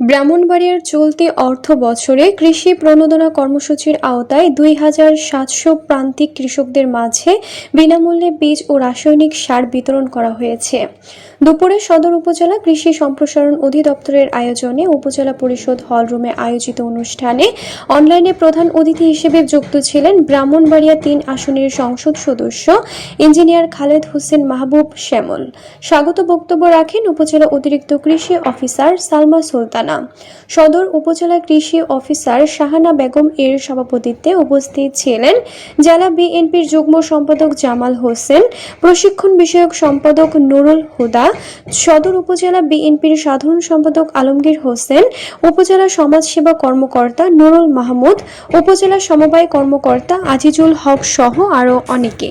ব্রাহ্মণবাড়িয়ার চলতি অর্থ বছরে কৃষি প্রণোদনা কর্মসূচির আওতায় ২,৭০০ প্রান্তিক কৃষকদের মাঝে বিনামূল্যে বীজ ও রাসায়নিক সার বিতরণ করা হয়েছে। দুপুরে সদর উপজেলা কৃষি সম্প্রসারণ অধিদপ্তরের আয়োজনে উপজেলা পরিষদ হলরুমে আয়োজিত অনুষ্ঠানে অনলাইনে প্রধান অতিথি হিসেবে যুক্ত ছিলেন ব্রাহ্মণবাড়িয়া ৩ আসনের সংসদ সদস্য ইঞ্জিনিয়ার খালেদ হোসেন মাহবুব শ্যামল। স্বাগত বক্তব্য রাখেন উপজেলা অতিরিক্ত কৃষি অফিসার সালমা সুলতানা। সদর উপজেলা কৃষি অফিসার শাহানা বেগম এর সভাপতিত্বে উপস্থিত ছিলেন জেলা বিএনপির যুগ্ম সম্পাদক জামাল হোসেন, প্রশিক্ষণ বিষয়ক সম্পাদক নুরুল হুদা, সদর উপজেলা বিএনপির সাধারণ সম্পাদক আলমগীর হোসেন, উপজেলা সমাজসেবা কর্মকর্তা নুরুল মাহমুদ, উপজেলা সমবায় কর্মকর্তা আজিজুল হক সহ আরও অনেকে।